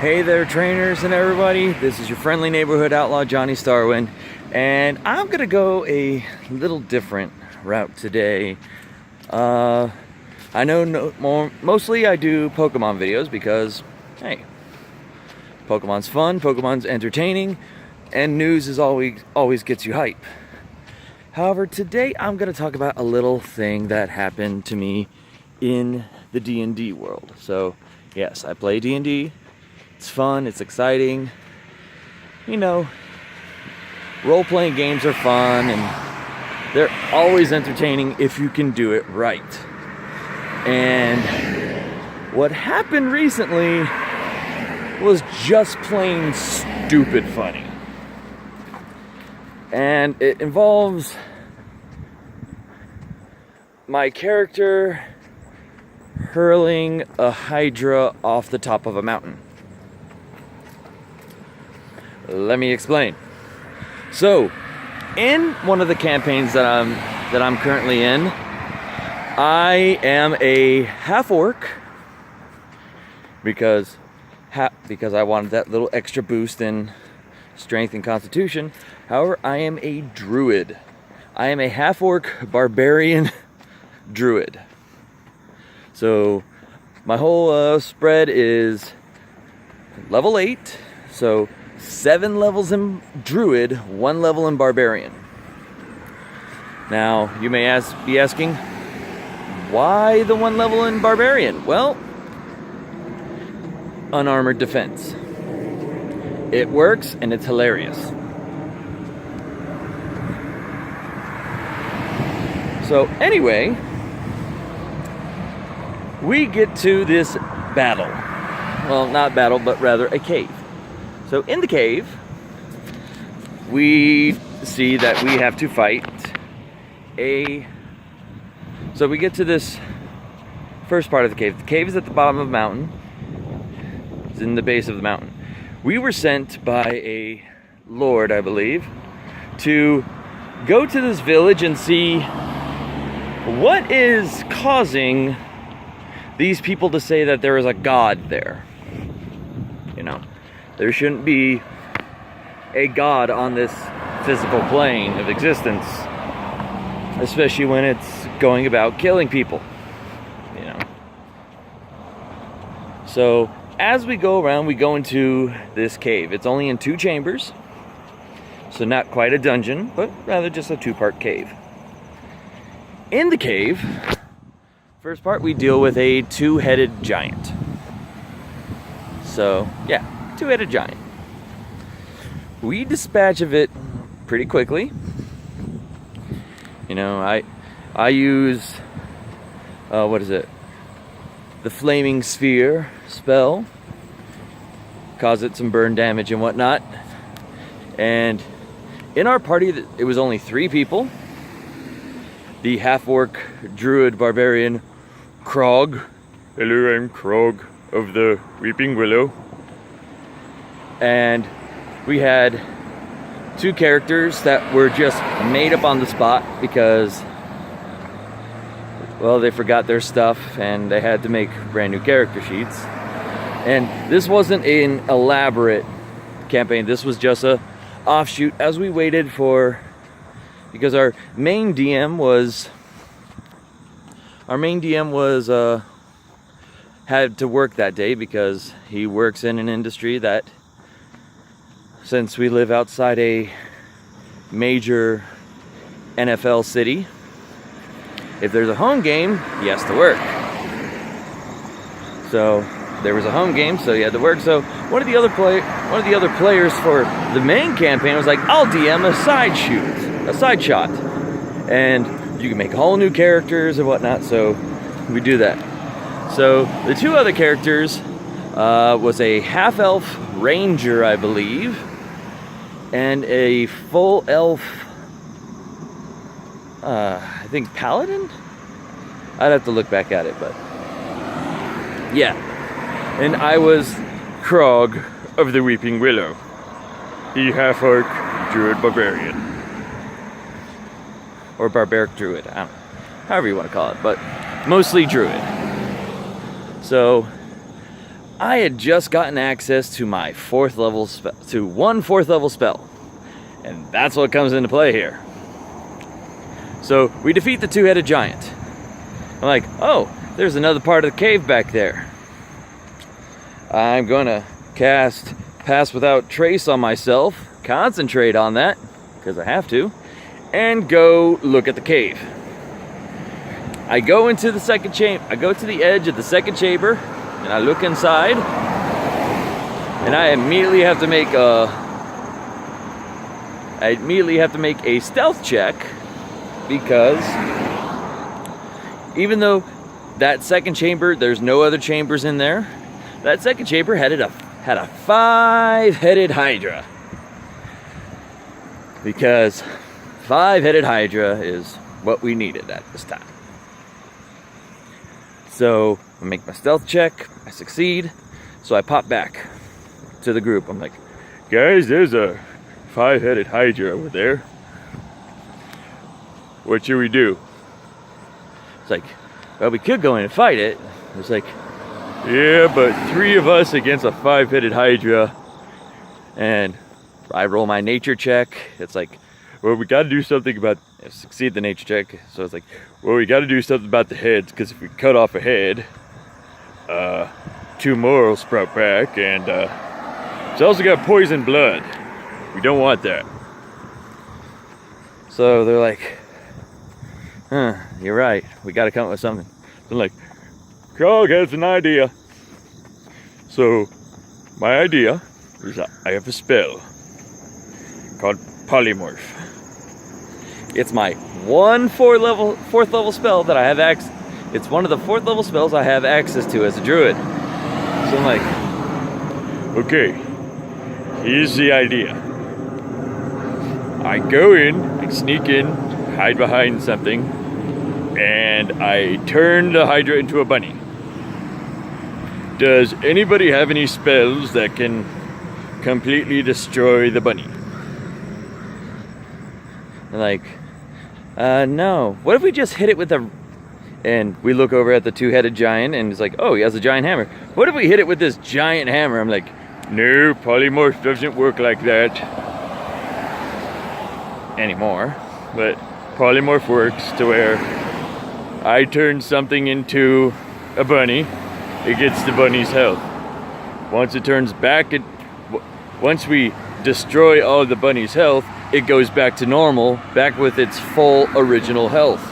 Hey there, trainers and everybody. This is your friendly neighborhood outlaw, Johnny Starwind, and I'm gonna go a little different route today. I know mostly I do Pokemon videos because, hey, Pokemon's fun, Pokemon's entertaining, and news is always gets you hype. However, today I'm gonna talk about a little thing that happened to me in the D&D world. So, yes, I play D&D. It's fun, it's exciting. You know, role-playing games are fun and they're always entertaining if you can do it right. And what happened recently was just plain stupid funny. And it involves my character hurling a Hydra off the top of a mountain. Let me explain. So, in one of the campaigns that I'm currently in, I am a half-orc because I wanted that little extra boost in strength and constitution. However, I am a druid. I am a half-orc barbarian druid. So, my whole spread is level 8. So, 7 levels in Druid, 1 level in Barbarian. Now, you may be asking, why the 1 level in Barbarian? Well, unarmored defense. It works and it's hilarious. So anyway, we get to this battle. Well, not battle, but rather a cave. So in the cave, we see that we have to fight so we get to this first part of the cave. The cave is at the bottom of the mountain. It's in the base of the mountain. We were sent by a lord, I believe, to go to this village and see what is causing these people to say that there is a god there. You know, there shouldn't be a god on this physical plane of existence, especially when it's going about killing people, you know. So, as we go around, we go into this cave. It's only in 2 chambers, so not quite a dungeon, but rather just a 2-part cave. In the cave, first part, we deal with a 2-headed giant. So, yeah. 2-headed giant. We dispatch of it pretty quickly. You know, I use the flaming sphere spell, cause it some burn damage and whatnot. And in our party, it was only 3 people. The half-orc druid barbarian Krog. Hello, I'm Krog of the Weeping Willow. And we had 2 characters that were just made up on the spot because, well, they forgot their stuff and they had to make brand new character sheets. And this wasn't an elaborate campaign. This was just a offshoot as we waited because our main DM had to work that day because he works in an industry that, since we live outside a major NFL city, if there's a home game, he has to work. So there was a home game, so he had to work. So one of the other players for the main campaign was like, "I'll DM a side shot, and you can make whole new characters and whatnot." So we do that. So the 2 other characters was a half-elf ranger, I believe, and a full elf, I think paladin? I'd have to look back at it, but yeah. And I was Krog of the Weeping Willow, the half-orc druid barbarian. Or barbaric druid, I don't know, however you want to call it, but mostly druid. So I had just gotten access to my 4th level one 4th level spell. And that's what comes into play here. So we defeat the 2-headed giant. I'm like, oh, there's another part of the cave back there. I'm gonna cast Pass Without Trace on myself, concentrate on that, because I have to, and go look at the cave. I go into the second chamber. I go to the edge of the second chamber, and I look inside, and I immediately have to make a stealth check, because even though that second chamber, there's no other chambers in there, that second chamber had a 5-headed Hydra. Because 5-headed Hydra is what we needed at this time. So I make my stealth check, I succeed, so I pop back to the group. I'm like, guys, there's a 5-headed Hydra over there. What should we do? It's like, well, we could go in and fight it. It's like, yeah, but 3 of us against a 5-headed Hydra. And I roll my nature check. It's like, well, we got to do something about, succeed the nature check. So it's like, well, we got to do something about the heads, because if we cut off a head, 2 more will sprout back, and it's also got poison blood. We don't want that. So they're like, huh, you're right. We got to come up with something. They're like, Krog has an idea. So my idea is I have a spell called Polymorph. It's my one 4th level spell that I have access. It's one of the 4th level spells I have access to as a druid. So I'm like, okay, here's the idea. I go in, I sneak in, hide behind something, and I turn the Hydra into a bunny. Does anybody have any spells that can completely destroy the bunny? I'm like, no. What if we just hit it with a... And we look over at the 2-headed giant, and it's like, oh, he has a giant hammer. What if we hit it with this giant hammer? I'm like, no, polymorph doesn't work like that anymore. But polymorph works to where I turn something into a bunny, it gets the bunny's health. Once it turns back, once we destroy all the bunny's health, it goes back to normal, back with its full original health.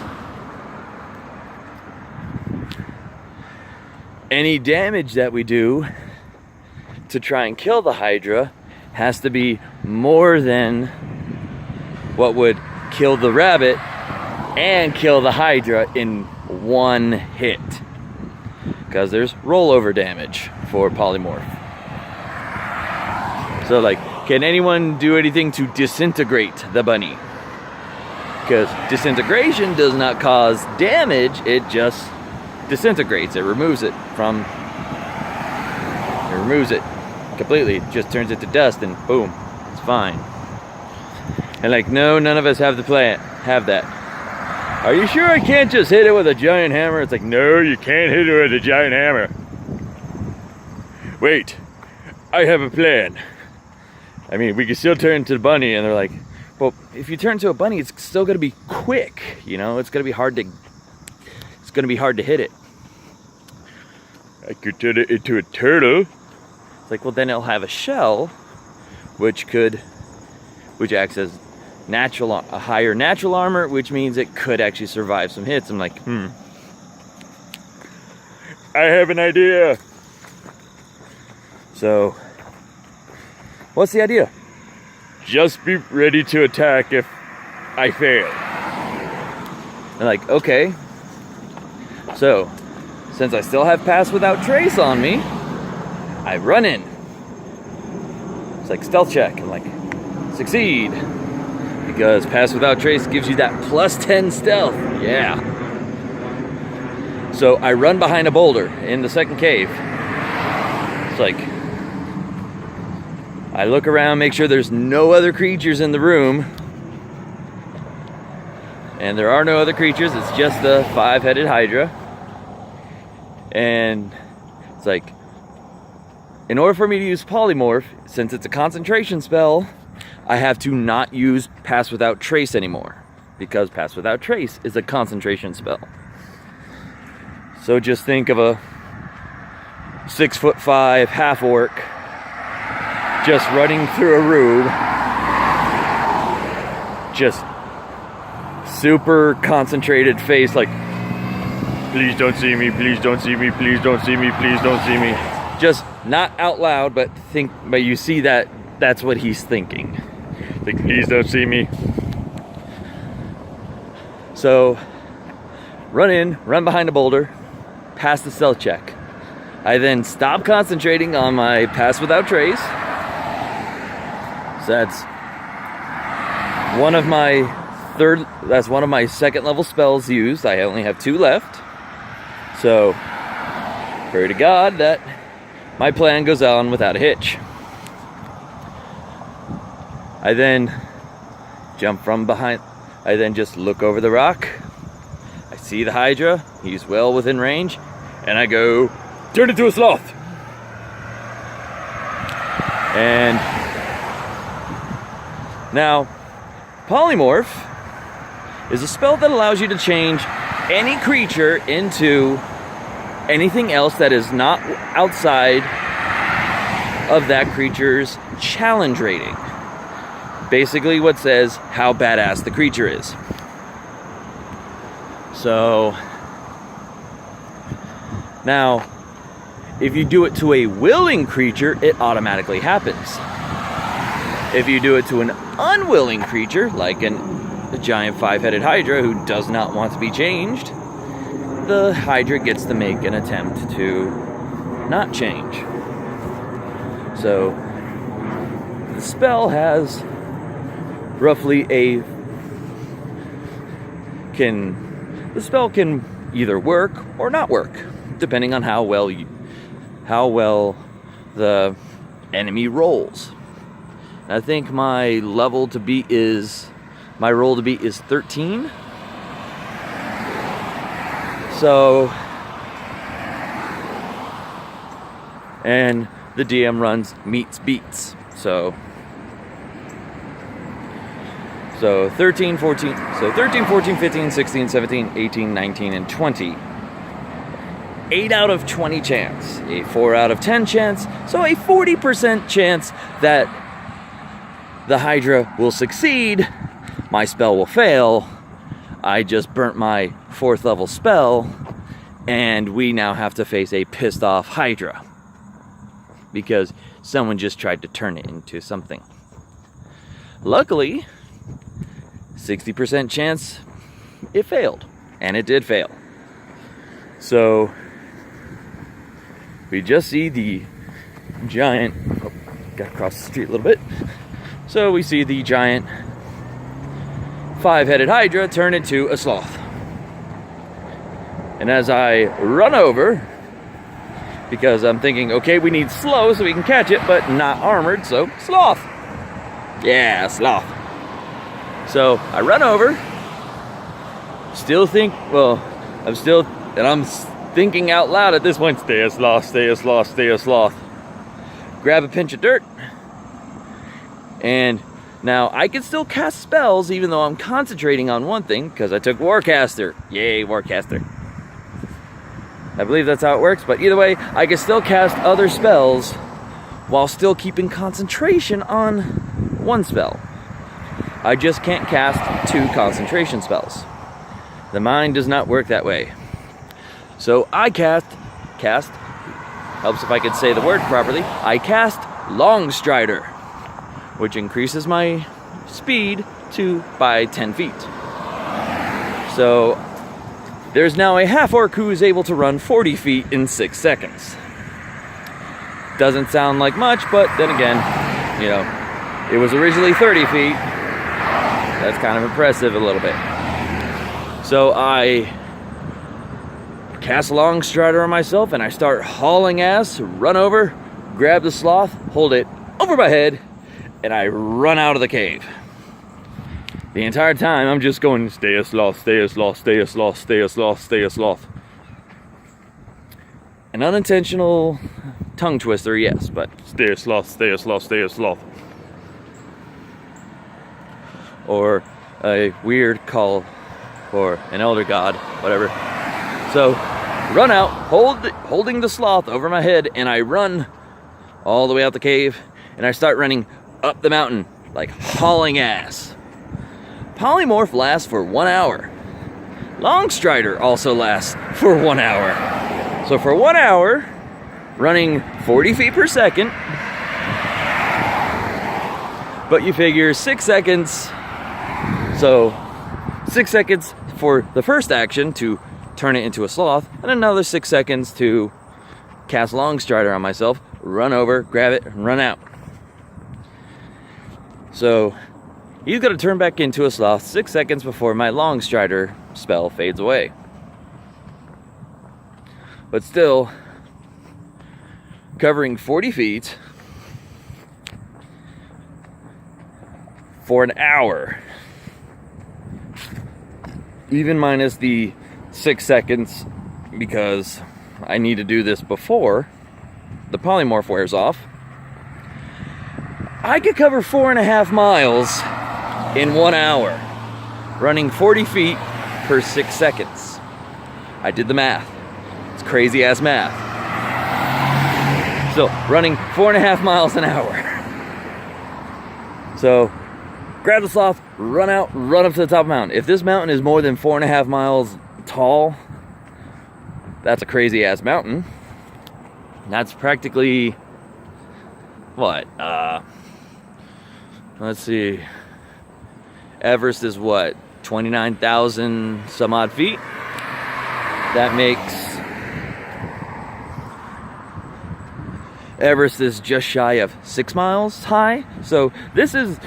Any damage that we do to try and kill the Hydra has to be more than what would kill the rabbit and kill the Hydra in one hit. Because there's rollover damage for polymorph. So like, can anyone do anything to disintegrate the bunny? Because disintegration does not cause damage, it just disintegrates. It removes it completely. It just turns it to dust and boom, it's fine. And like, no, none of us have that. Are you sure I can't just hit it with a giant hammer? It's like, no, you can't hit it with a giant hammer. Wait, I have a plan. I mean, we can still turn into the bunny, and they're like, well, if you turn into a bunny, it's still gonna be quick, you know? It's gonna be hard to hit it. I could turn it into a turtle. It's like, well, then it'll have a shell, which acts as a higher natural armor, which means it could actually survive some hits. I'm like, I have an idea. So, what's the idea? Just be ready to attack if I fail. I'm like, okay. So, since I still have Pass Without Trace on me, I run in. It's like stealth check. I'm like, succeed. Because Pass Without Trace gives you that +10 stealth. Yeah. So I run behind a boulder in the second cave. It's like, I look around, make sure there's no other creatures in the room. And there are no other creatures, it's just the 5-headed Hydra. And it's like, in order for me to use Polymorph, since it's a concentration spell, I have to not use Pass Without Trace anymore, because Pass Without Trace is a concentration spell. So just think of a 6'5" half-orc just running through a room, just super concentrated face, like, please don't see me, please don't see me, please don't see me, please don't see me. Just not out loud, but you see that's what he's thinking. Like, please don't see me. So, run behind a boulder, pass the stealth check. I then stop concentrating on my Pass Without Trace. So that's one of my second level spells used. I only have 2 left. So, pray to God that my plan goes on without a hitch. I then jump from behind. I then just look over the rock. I see the Hydra. He's well within range. And I go, turn into a sloth. And now, Polymorph is a spell that allows you to change any creature into anything else that is not outside of that creature's challenge rating. Basically what says how badass the creature is. So, now, if you do it to a willing creature, it automatically happens. If you do it to an unwilling creature, like a giant 5-headed Hydra who does not want to be changed, the Hydra gets to make an attempt to not change. So, the spell has roughly the spell can either work or not work, depending on how well the enemy rolls. I think my roll to beat is 13. So, and the DM runs meets beats. So 13, 14, 15, 16, 17, 18, 19, and 20. 8 out of 20 chance. A 4 out of 10 chance. So a 40% chance that the Hydra will succeed. My spell will fail. I just burnt my 4th level spell. And we now have to face a pissed off Hydra. Because someone just tried to turn it into something. Luckily, 60% chance it failed. And it did fail. So, we just see the giant, got across the street a little bit. So we see the giant 5-headed Hydra turn into a sloth. And as I run over, because I'm thinking, okay, we need slow so we can catch it, but not armored, so sloth. Yeah, sloth. So I run over, I'm thinking out loud at this point, stay a sloth, stay a sloth, stay a sloth. Grab a pinch of dirt. And now I can still cast spells even though I'm concentrating on one thing because I took Warcaster. Yay, Warcaster. I believe that's how it works, but either way, I can still cast other spells while still keeping concentration on one spell. I just can't cast 2 concentration spells. The mind does not work that way. So I cast, helps if I could say the word properly, I cast Long Strider, which increases my speed by 10 feet. So there's now a half-orc who is able to run 40 feet in 6 seconds. Doesn't sound like much, but then again, it was originally 30 feet. That's kind of impressive a little bit. So I cast Long Strider on myself and I start hauling ass, run over, grab the sloth, hold it over my head, and I run out of the cave. The entire time I'm just going, stay a sloth, stay a sloth, stay a sloth, stay a sloth, stay a sloth. An unintentional tongue twister, yes, but stay a sloth, stay a sloth, stay a sloth. Or a weird call for an elder god, whatever. So, run out, holding the sloth over my head, and I run all the way out the cave, and I start running up the mountain, like hauling ass. Polymorph lasts for 1 hour. Longstrider also lasts for 1 hour. So for 1 hour, running 40 feet per second, but you figure 6 seconds, so 6 seconds for the first action to turn it into a sloth, and another 6 seconds to cast Longstrider on myself, run over, grab it, and run out. So he's got to turn back into a sloth 6 seconds before my Longstrider spell fades away. But still, covering 40 feet for an hour, even minus the 6 seconds, because I need to do this before the polymorph wears off. I could cover 4.5 miles in 1 hour, running 40 feet per 6 seconds. I did the math. It's crazy ass math. So, running 4.5 miles an hour. So, grab the sloth, run out, run up to the top of the mountain. If this mountain is more than 4.5 miles tall, that's a crazy ass mountain. That's practically, what, let's see, Everest is what, 29,000 some odd feet? That makes, Everest is just shy of 6 miles high. So this is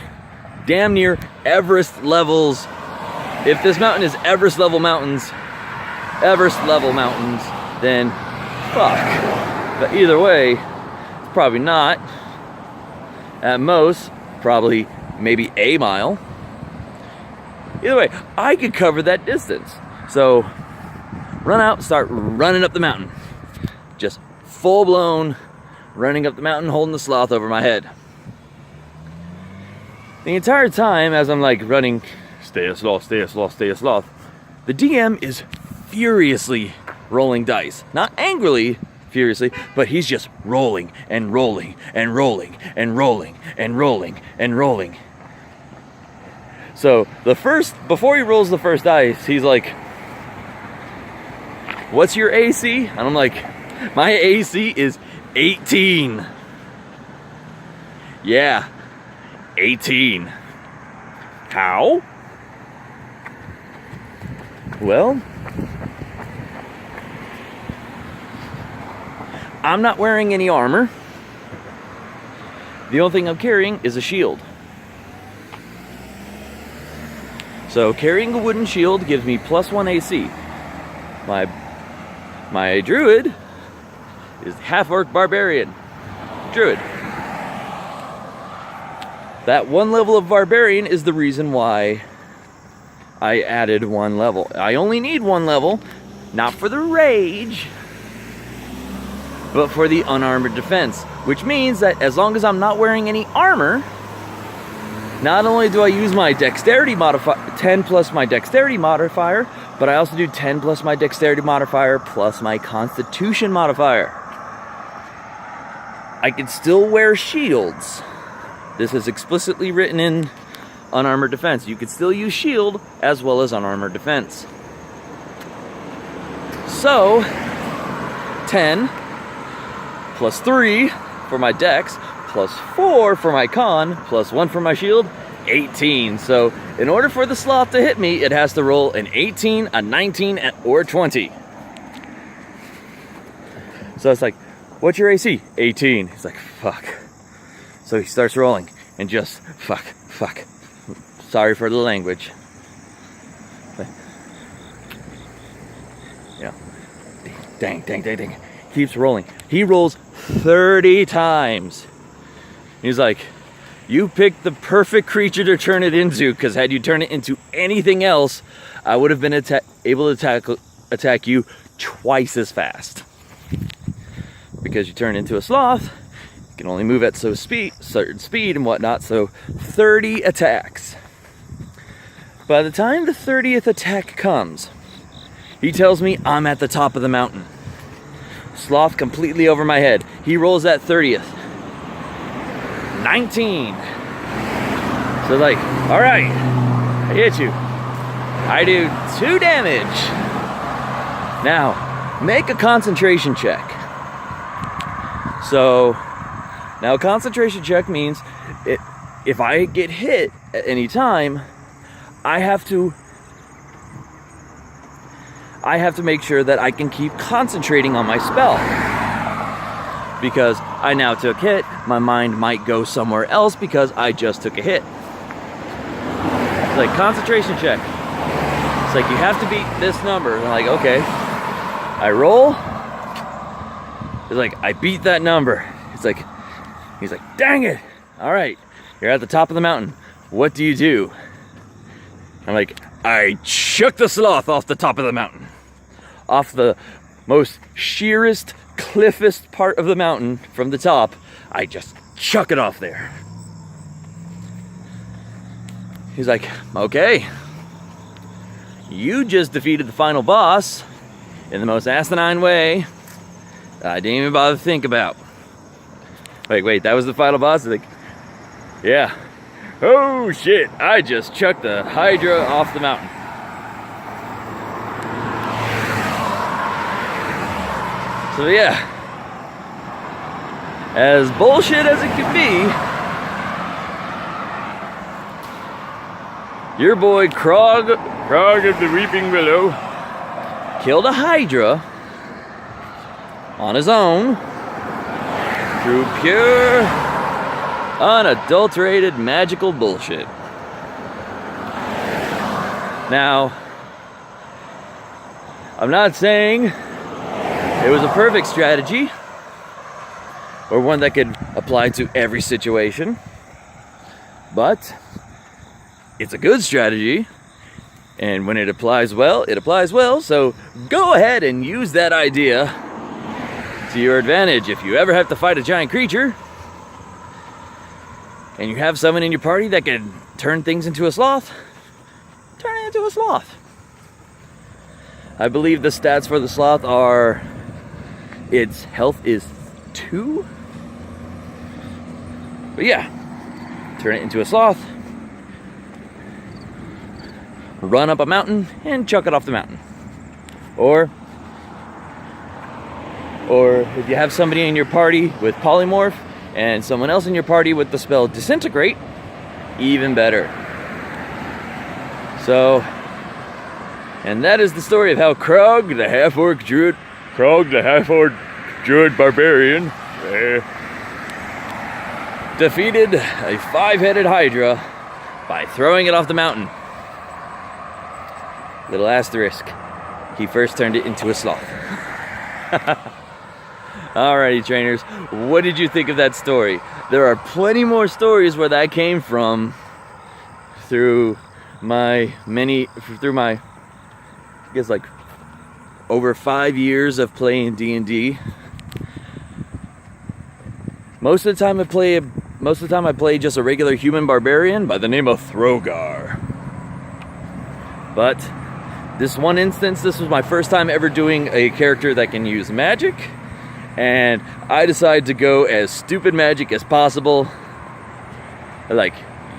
damn near Everest levels. If this mountain is Everest level mountains, then fuck. But either way, it's probably not. At most, probably maybe a mile. Either way, I could cover that distance. So, run out, start running up the mountain. Just full blown running up the mountain, holding the sloth over my head. The entire time, as I'm like running, stay a sloth, stay a sloth, stay a sloth, the DM is furiously rolling dice. Not angrily, furiously, but he's just rolling and rolling and rolling and rolling and rolling and rolling. So before he rolls the first dice, he's like, what's your AC? And I'm like, my AC is 18. Yeah, 18. How? Well, I'm not wearing any armor. The only thing I'm carrying is a shield. So carrying a wooden shield gives me +1 AC. My druid is Half-Orc Barbarian. Druid. That one level of Barbarian is the reason why I added 1 level. I only need 1 level, not for the rage, but for the unarmored defense, which means that as long as I'm not wearing any armor, not only do I use my dexterity modifier, 10 plus my dexterity modifier, but I also do 10 plus my dexterity modifier plus my constitution modifier. I can still wear shields. This is explicitly written in unarmored defense. You can still use shield as well as unarmored defense. So, 10 plus 3 for my dex, plus 4 for my con, plus 1 for my shield, 18. So in order for the sloth to hit me, it has to roll an 18, a 19, or 20. So it's like, what's your AC? 18. He's like, fuck. So he starts rolling and just, fuck. Sorry for the language. But, you know, dang. Keeps rolling. He rolls 30 times. He's like, you picked the perfect creature to turn it into, because had you turned it into anything else, I would have been able to attack you twice as fast. because you turn into a sloth, you can only move at certain speed and whatnot, so 30 attacks. By the time the 30th attack comes, he tells me I'm at the top of the mountain. Sloth completely over my head. He rolls that 30th. 19. So like, all right, I hit you. I do 2 damage. Now, make a concentration check. So, now a concentration check means if I get hit at any time, I have to make sure that I can keep concentrating on my spell. Because I now took hit, my mind might go somewhere else because I just took a hit. It's like concentration check. It's like you have to beat this number. And I'm like, okay. I roll. It's like I beat that number. It's like, he's like, dang it. All right, you're at the top of the mountain. What do you do? I'm like, I shook the sloth off the top of the mountain. Off the most sheerest, cliffest part of the mountain from the top, I just chuck it off there. He's like, okay, you just defeated the final boss in the most asinine way that I didn't even bother to think about. Wait, that was the final boss? Like, yeah. Oh shit, I just chucked the Hydra off the mountain. So yeah, as bullshit as it can be, your boy Krog of the Weeping Willow, killed a Hydra on his own through pure, unadulterated magical bullshit. Now, I'm not saying it was a perfect strategy or one that could apply to every situation, but it's a good strategy, and when it applies well, it applies well. So go ahead and use that idea to your advantage. If you ever have to fight a giant creature and you have someone in your party that can turn things into a sloth, turn it into a sloth. I believe the stats for the sloth are, its health is 2. But yeah, turn it into a sloth, run up a mountain and chuck it off the mountain. Or if you have somebody in your party with polymorph and someone else in your party with the spell disintegrate, even better. So, and that is the story of how Krog the Half-Orc Druid Barbarian defeated a 5-headed Hydra by throwing it off the mountain. Little asterisk, he first turned it into a sloth. Alrighty, trainers, what did you think of that story? There are plenty more stories where that came from through my, I guess like over 5 years of playing D&D. Most of the time I play just a regular human barbarian by the name of Throgar. But this one instance, this was my first time ever doing a character that can use magic, and I decided to go as stupid magic as possible. Like,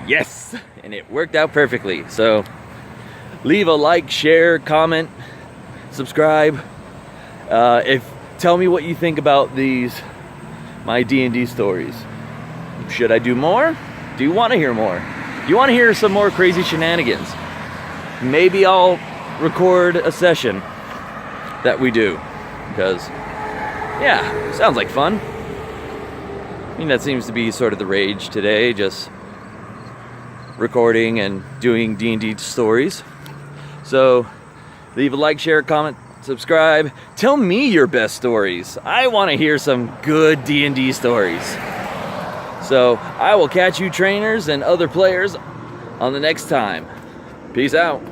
yes! And it worked out perfectly. So, leave a like, share, comment, subscribe. Tell me what you think about my D&D stories. Should I do more? Do you want to hear more? Do you want to hear some more crazy shenanigans? Maybe I'll record a session that we do, because yeah, sounds like fun. I mean, that seems to be sort of the rage today, just recording and doing D&D stories. So leave a like, share, comment, subscribe. Tell me your best stories. I want to hear some good D&D stories. So I will catch you trainers and other players on the next time. Peace out.